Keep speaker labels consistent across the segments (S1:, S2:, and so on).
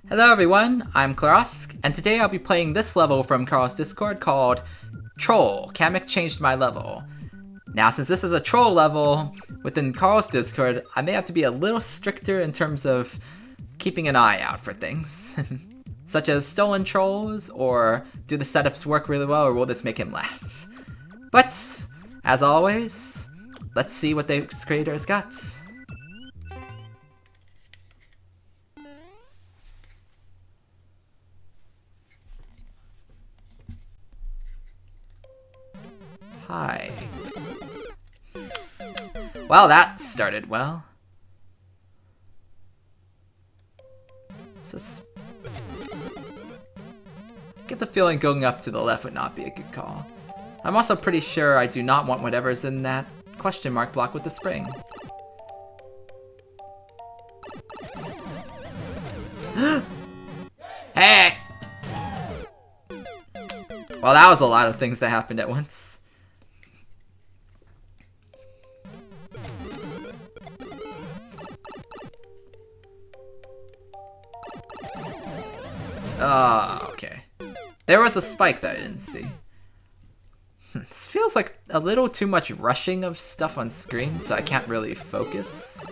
S1: Hello everyone, I'm Klarosk, and today I'll be playing this level from Carl's Discord called Troll, Kamek Changed My Level. Now since this is a troll level within Carl's Discord, I may have to be a little stricter in terms of keeping an eye out for things. Such as stolen trolls, or do the setups work really well, or will this make him laugh? But, as always, let's see what the creators got. Hi. Well, that started well. Get the feeling going up to the left would not be a good call. I'm also pretty sure I do not want whatever's in that question mark block with the spring. Hey! Well, that was a lot of things that happened at once. Oh, okay. There was a spike that I didn't see. This feels like a little too much rushing of stuff on screen, so I can't really focus.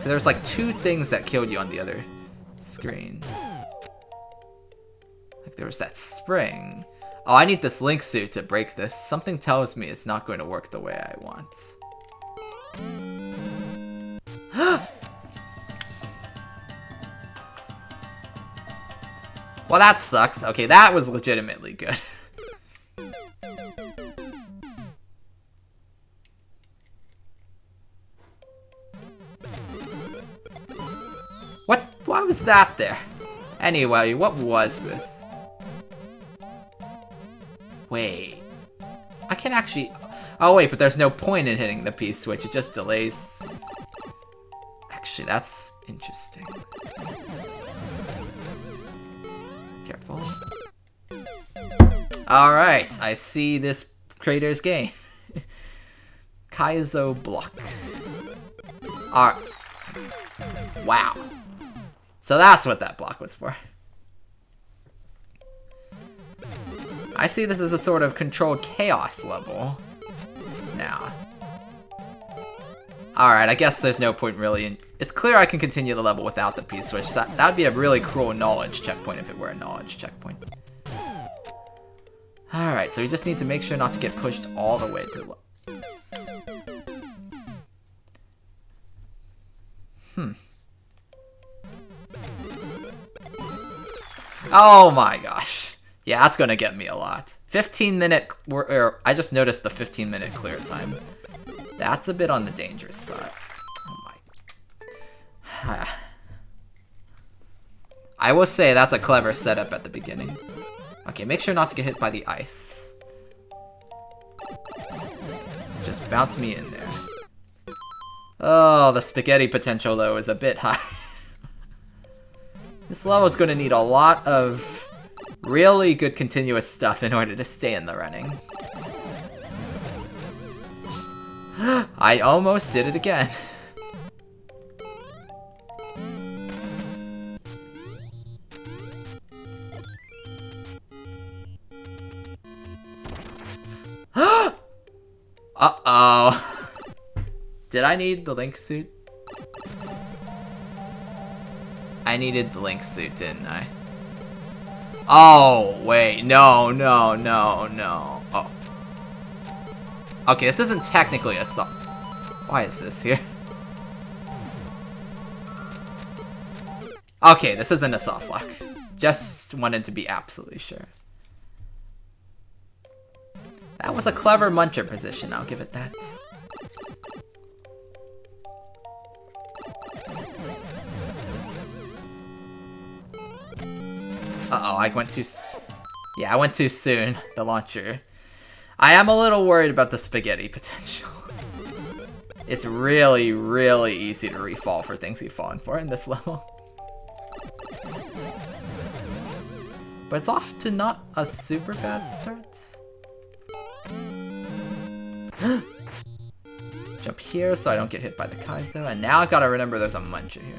S1: There's like two things that killed you on the other screen. Like there was that spring. Oh, I need this link suit to break this. Something tells me it's not going to work the way I want. Well, that sucks. Okay, that was legitimately good. What? Why was that there? Anyway, what was this? Wait. I can actually... Oh wait, but there's no point in hitting the P switch. It just delays. Actually, that's interesting. Careful. Alright, I see this creator's game. Kaizo block. Alright. Wow. So that's what that block was for. I see this as a sort of controlled chaos level. Now. Alright, I guess there's no point really in... It's clear I can continue the level without the P-switch. That would be a really cruel knowledge checkpoint if it were a knowledge checkpoint. Alright, so we just need to make sure not to get pushed all the way to... Oh my gosh. Yeah, that's gonna get me a lot. 15-minute... I just noticed the 15-minute clear time. That's a bit on the dangerous side. Oh my... I will say that's a clever setup at the beginning. Okay, make sure not to get hit by the ice. So just bounce me in there. Oh, the spaghetti potential though is a bit high. This level is going to need a lot of really good continuous stuff in order to stay in the running. I almost did it again. Uh-oh. Did I need the Link suit? I needed the Link suit, didn't I? Oh, wait. No. Oh. Okay, this isn't technically a soft... Why is this here? Okay, this isn't a soft lock. Just wanted to be absolutely sure. That was a clever muncher position, I'll give it that. Uh-oh, I went too... Yeah, I went too soon, the launcher. I am a little worried about the spaghetti potential. It's really, really easy to refall for things you've fallen for in this level. But it's off to not a super bad start. Jump here so I don't get hit by the Kaizo. And now I gotta remember there's a Muncher here.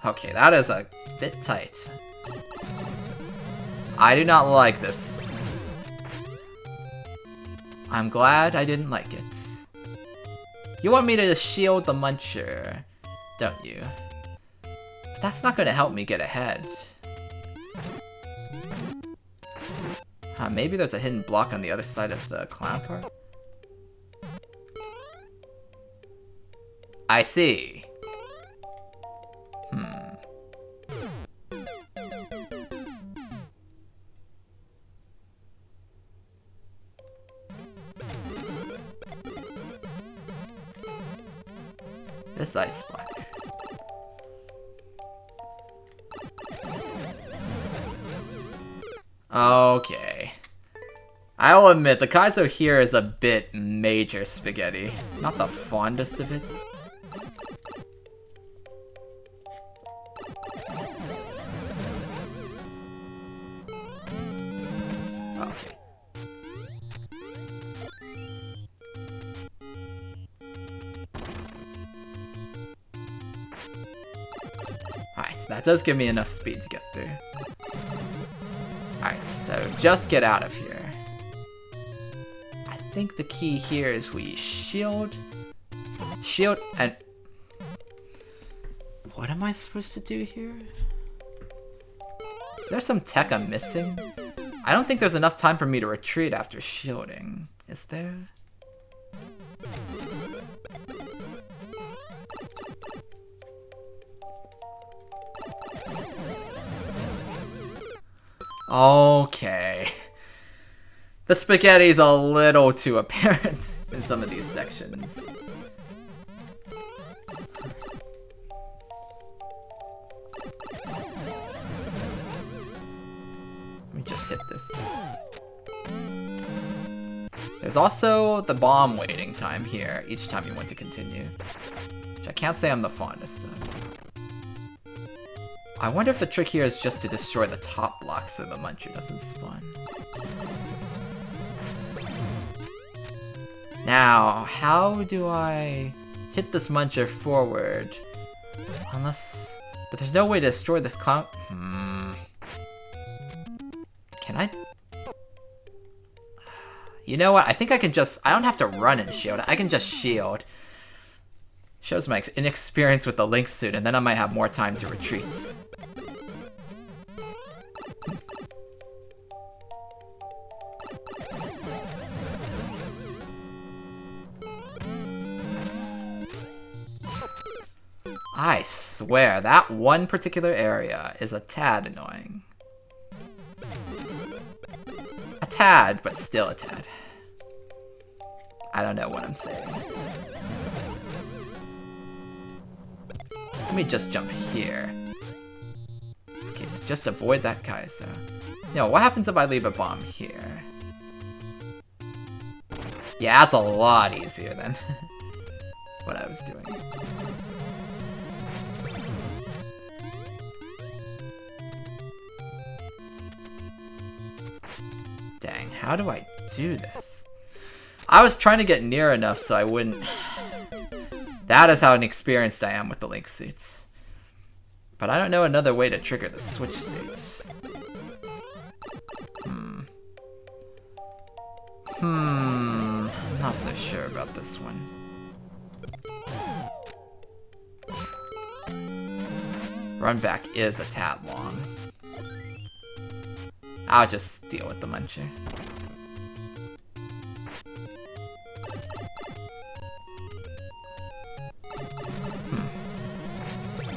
S1: Okay, that is a bit tight. I do not like this. I'm glad I didn't like it. You want me to shield the Muncher, don't you? But that's not gonna help me get ahead. Maybe there's a hidden block on the other side of the clown car? I see. This ice block. Okay. I'll admit, the Kaizo here is a bit major spaghetti. Not the fondest of it. Okay. Alright, so that does give me enough speed to get through. Alright, so just get out of here. I think the key here is we shield, and... What am I supposed to do here? Is there some tech I'm missing? I don't think there's enough time for me to retreat after shielding. Is there? Okay. The spaghetti's a little too apparent in some of these sections. Let me just hit this. There's also the bomb waiting time here each time you want to continue, which I can't say I'm the fondest of. I wonder if the trick here is just to destroy the top block so the Muncher doesn't spawn. Now, how do I hit this Muncher forward? Unless... But there's no way to destroy this clown... Can I... You know what? I think I can just... I don't have to run and shield. I can just shield. Shows my inexperience with the Link suit, and then I might have more time to retreat. I swear, that one particular area is a tad annoying. A tad, but still a tad. I don't know what I'm saying. Let me just jump here. Okay, so just avoid that Kaizo. No, what happens if I leave a bomb here? Yeah, that's a lot easier than what I was doing. Dang, how do I do this? I was trying to get near enough so I wouldn't... That is how inexperienced I am with the Link suits. But I don't know another way to trigger the switch state. I'm not so sure about this one. Run back is a tad long. I'll just deal with the Muncher.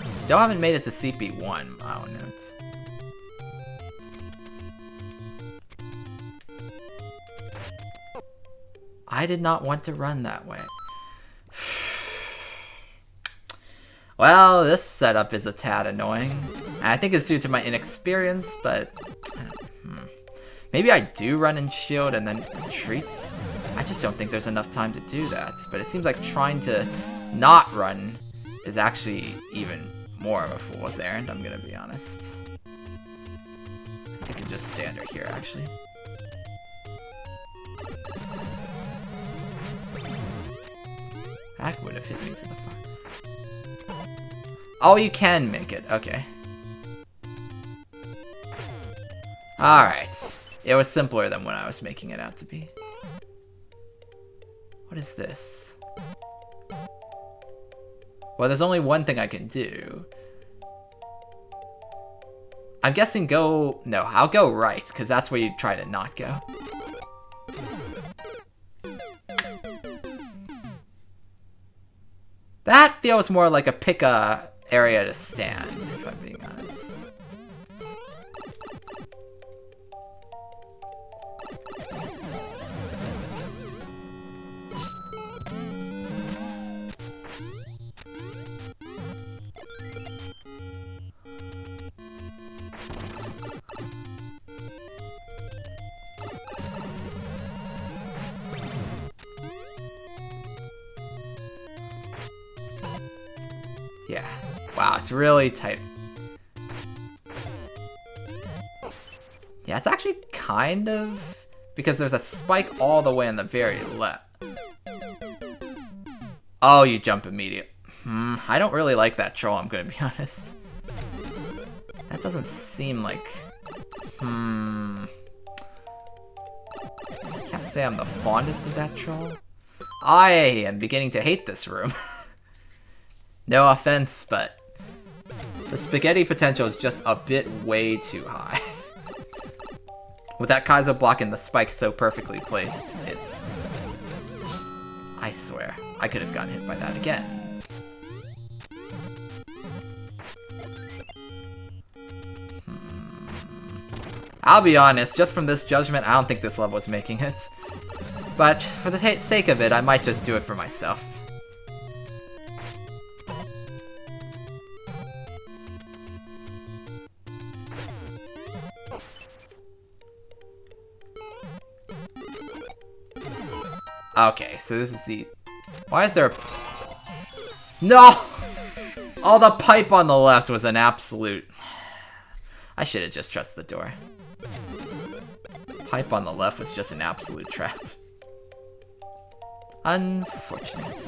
S1: Still haven't made it to CP1. Oh, notes. I did not want to run that way. Well, this setup is a tad annoying. And I think it's due to my inexperience, but... Maybe I do run and shield and then retreat? I just don't think there's enough time to do that. But it seems like trying to not run is actually even more of a fool's errand, I'm gonna be honest. I can just stand right here, actually. That would have hit me to the front. Oh, you can make it. Okay. Alright. It was simpler than what I was making it out to be. What is this? Well, there's only one thing I can do. I'm guessing go... No, I'll go right, because that's where you try to not go. That feels more like a pick-a area to stand, if I'm being honest. Yeah. Wow, it's really tight. Yeah, it's actually kind of... Because there's a spike all the way on the very left. Oh, you jump immediately. I don't really like that troll, I'm gonna be honest. That doesn't seem like... Can't say I'm the fondest of that troll. I am beginning to hate this room. No offense, but the spaghetti potential is just a bit way too high. With that Kaiser block and the spike so perfectly placed, it's... I swear, I could have gotten hit by that again. I'll be honest, just from this judgment, I don't think this level is making it. But for the sake of it, I might just do it for myself. Okay, so this is the... Why is there a... No! Oh, the pipe on the left was an absolute... I should have just trusted the door. Pipe on the left was just an absolute trap. Unfortunate.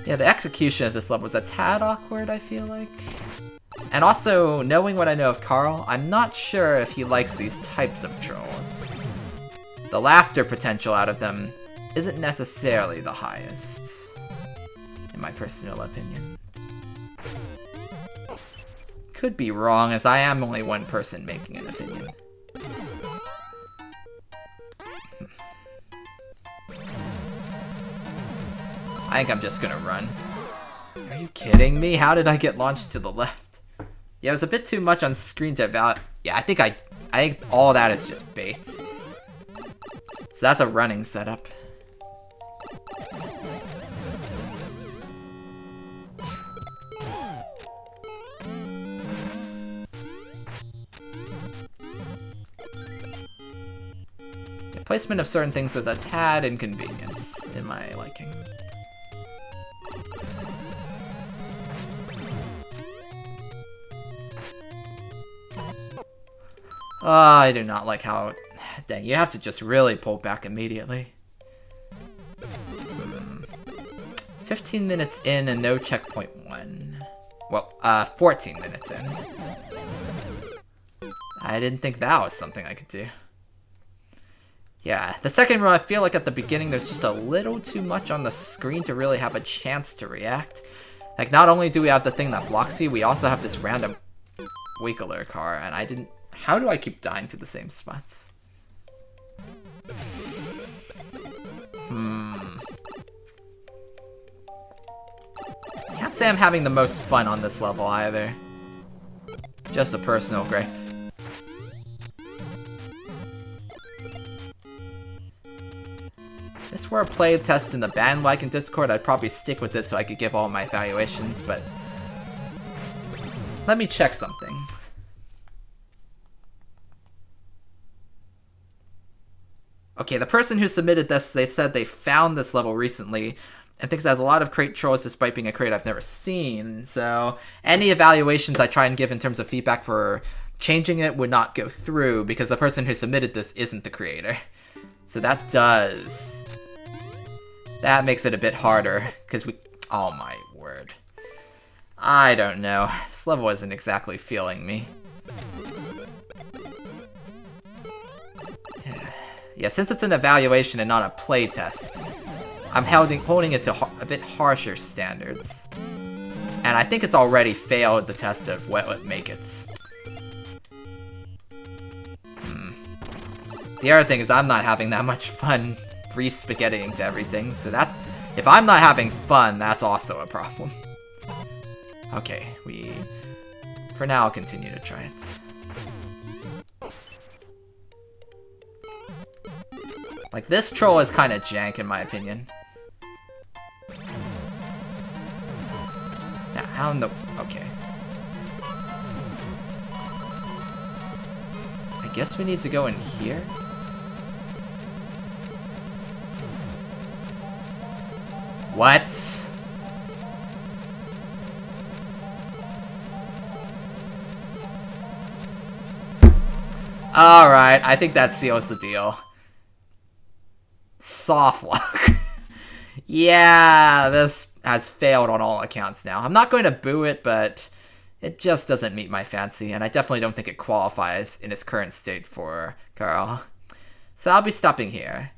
S1: Yeah, the execution of this level was a tad awkward, I feel like. And also, knowing what I know of Carl, I'm not sure if he likes these types of trolls. The laughter potential out of them isn't necessarily the highest, in my personal opinion. Could be wrong, as I am only one person making an opinion. I think I'm just gonna run. Are you kidding me? How did I get launched to the left? Yeah, it was a bit too much on screen to evaluate. Yeah, I think all that is just bait. So that's a running setup. The placement of certain things is a tad inconvenience in my liking. I do not like how... Dang, you have to just really pull back immediately. 15 minutes in and no checkpoint 1. Well, 14 minutes in. I didn't think that was something I could do. Yeah, the second run, I feel like at the beginning there's just a little too much on the screen to really have a chance to react. Like, not only do we have the thing that blocks you, we also have this random wiggler car, and I didn't... How do I keep dying to the same spots? Can't say I'm having the most fun on this level either. Just a personal gripe. If this were a play test in the bandwagon Discord, I'd probably stick with it so I could give all my evaluations, but... Let me check something. Okay, the person who submitted this, they said they found this level recently and thinks it has a lot of crate trolls despite being a crate I've never seen. So any evaluations I try and give in terms of feedback for changing it would not go through because the person who submitted this isn't the creator. So that makes it a bit harder, because oh my word. I don't know. This level isn't exactly feeling me. Yeah, since it's an evaluation and not a playtest, I'm holding it to a bit harsher standards. And I think it's already failed the test of what would make it. The other thing is I'm not having that much fun re-spaghettiing to everything, so that... If I'm not having fun, that's also a problem. Okay, for now, I'll continue to try it. Like, this troll is kind of jank, in my opinion. Now, how in the... Okay. I guess we need to go in here? What? Alright, I think that seals the deal. Soft lock. Yeah, this has failed on all accounts now. I'm not going to boo it, but it just doesn't meet my fancy, and I definitely don't think it qualifies in its current state for Carl. So I'll be stopping here.